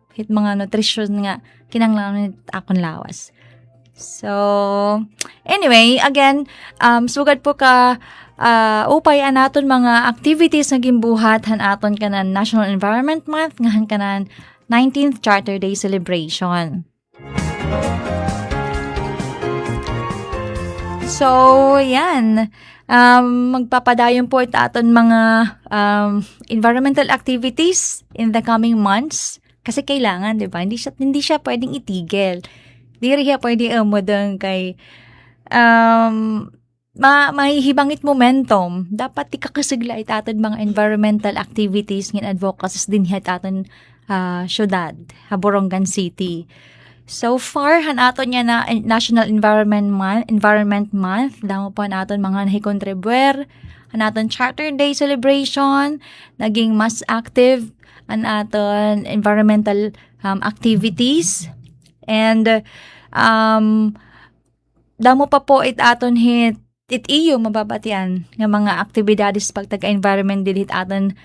nutrition nga kinanglangan akong lawas. So, anyway, again, sugad po ka upay anaton mga activities na gimbuhat han aton kanan National Environment Month ngahan kanan 19th Charter Day celebration. So, yan. Magpapadayon po aton mga environmental activities in the coming months. Kasi kailangan, di ba? Hindi siya pwedeng itigil. Di rin siya pwedeng umudang kay mahihibangit momentum, dapat ikakasigla itaton mga environmental activities ngin advocacies din aton syudad, Borongan City. So far, hanaton niya na National Environment Month, damo pa naton mga nahikontribuer, hanaton Charter Day celebration, naging mas active an aton environmental activities, and damo pa po aton iyo mababatian nga mga aktibidades pagtaga-environment dili aton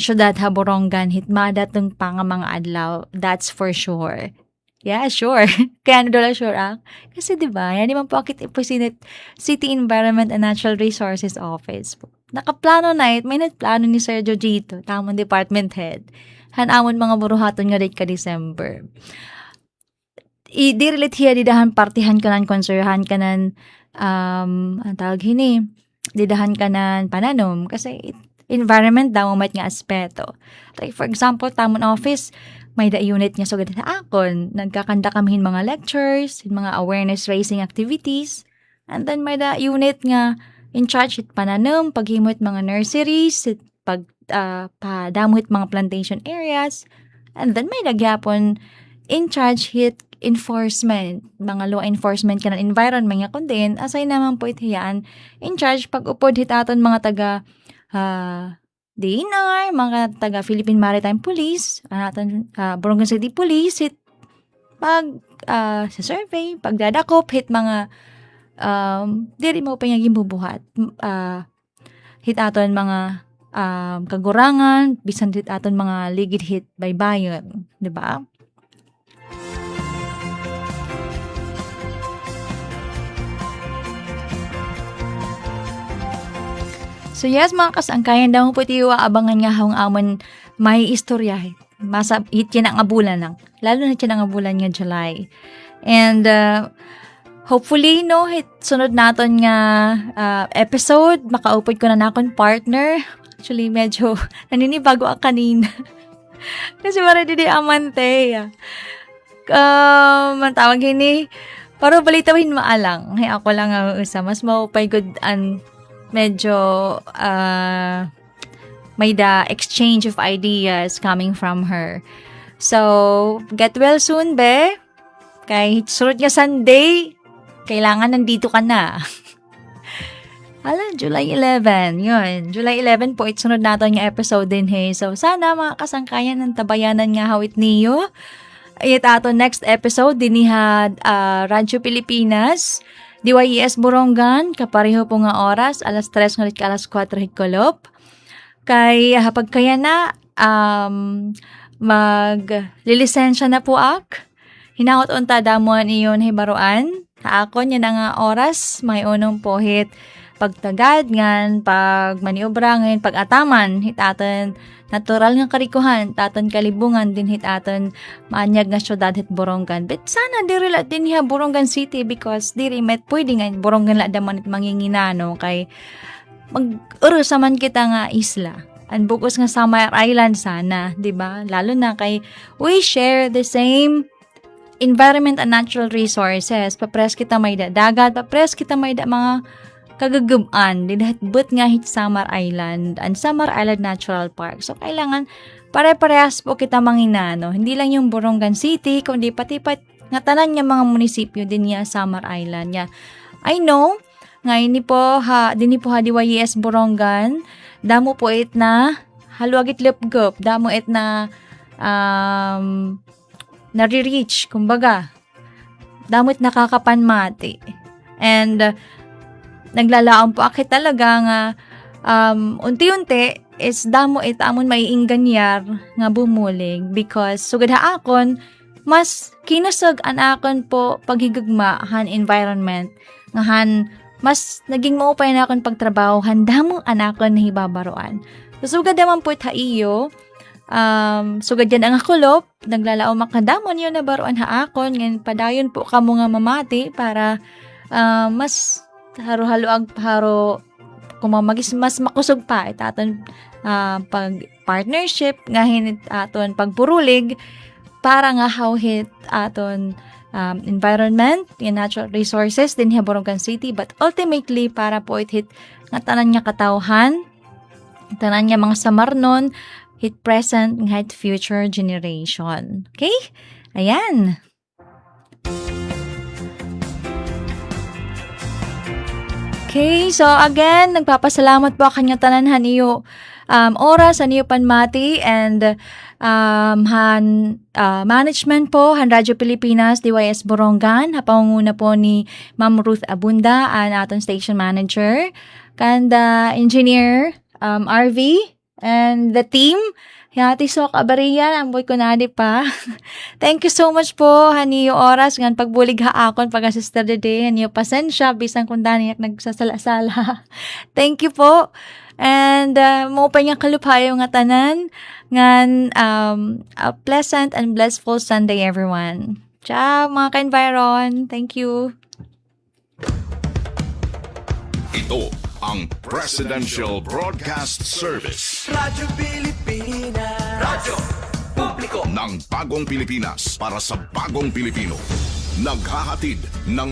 syudad Borongan hitmada tong pang mga adlaw, that's for sure. Yeah, sure. Kaya ano doon sure Kasi diba, yan naman po akit City Environment and Natural Resources Office. Nakaplano na may nagplano ni Sir Jojito, tamang department head. Hanamon mga buruhaton nga date ka December. Di-relate hiya, didahan partihan ka nan, konserhan ka nan, ang tawag hini, didahan ka nan pananom. Kasi environment daw may nga aspeto. Like for example, tamon office, may da unit niya so ganda sa akon. Nagkakanda kami mga lectures, mga awareness raising activities. And then may da unit nga in charge it pananom, paghimot mga nurseries, padamot mga plantation areas. And then may nagyapon in charge hit enforcement, mga law enforcement ka ng environment nga kundi, asay naman po itiyaan in charge pag-upod hit aton mga taga DNR, mga taga Philippine Maritime Police, aton Borongan City Police, hit pag sa survey, pagdadakop, hit mga diri mo pa yung bubuhat. Hit aton mga kagurangan, bisan hit aton mga ligid hit baybayon, di ba? So yes, mga kasangkayan daw po tiwa abangan nga hawang amon may istorya. Masa hit yan ang abulan lang. Lalo na yan ang abulan nga July. And hopefully, no, hit sunod naton nga episode, makaupod ko na nakon partner. Actually, medyo naninibago ang kanina. Kasi wala di amante. Matawag hini, pero balitawin maalang. Hey, ako lang isa. Mas maupay good and medyo may the exchange of ideas coming from her. So, get well soon, be. Kay sunod nga Sunday, kailangan nandito ka na. July 11. Yun. July 11 po, sunod natin yung episode din, hey. So, sana mga kasangkayan ng tabayanan nga hawit niyo. Ayat ato next episode, dinihad Radyo Pilipinas, DYES Borongan, kapareho po nga oras, alas 3 ngalit ka alas 4 higkolop. Kay hapag kaya na, maglilisensya na po ak. Hinakot unta damuan iyon hibaruan. Haakon yan nga oras, may unong po hit pagtagad ngan, pag maniobra ngayon, pag ataman, hit aton natural nga karikuhan, taton kalibungan din hit aton maanyag nga syudad hit Borongan. But sana diri la din ha Borongan City because diri met pwede nga Borongan la daman it manginginano kay mag-urusaman kita nga isla. Ang bukos nga Samar Island sana, di ba? Lalo na kay we share the same environment and natural resources. Papres kita may dagat, papres kita may mga kagagubaan, dinahitbut nga hit Samar Island and Samar Island Natural Park. So, kailangan pare-parehas po kita manginano. Hindi lang yung Borongan City, kundi pati nga tanan nga mga munisipyo din niya Samar Island niya. I know, ngayon dini po ha DYES Borongan, damo po it na haluagit lupgop, damo it na nare-reach, kumbaga, damo it nakakapanmati. And naglalaang po akit talaga nga unti-unti is damo it amon maiingganyar nga bumulig because sugad haakon mas kinusog an akon po paghigugma han environment nga han mas naging maupay na akon pagtrabaho damo an akon hibabaroan. So sugad naman po ta iyo sugad yan ang akulop naglalao makadamon yun na baroan haakon ngayon padayon po kamo nga mamati para mas haro kumamagis mas makusog pa aton pag partnership nga hinit aton pagpurulig para nga hawhit aton environment, yung natural resources din sa Borongan City, but ultimately para po hit nga tanan nga katawhan, tanan nga mga samarnon, hit present, hit future generation. Okay? Ayan. Okay, so again, nagpapasalamat po kanya tanan haniyo oras, haniyo panmati, and management po, han Radyo Pilipinas, DYS Borongan, hapanguna po ni Ma'am Ruth Abunda, ang aton station manager, kanda engineer RV, and the team, Yati Sok Abarian, ang boy ko na di pa. Thank you so much po, haniyo oras, ngan pagbulig haakon pag-asister day, haniyo pasensya, bisan kung daniyak nagsasala-sala. Thank you po. And mo pa niyang kalupayo nga tanan, ngan a pleasant and blissful Sunday everyone. Ciao mga ka-environ. Thank you. Ito ang Presidential Broadcast Service Radyo Pilipinas. Radyo Publiko. ng Bagong Pilipinas para sa Bagong Pilipino. Naghahatid ng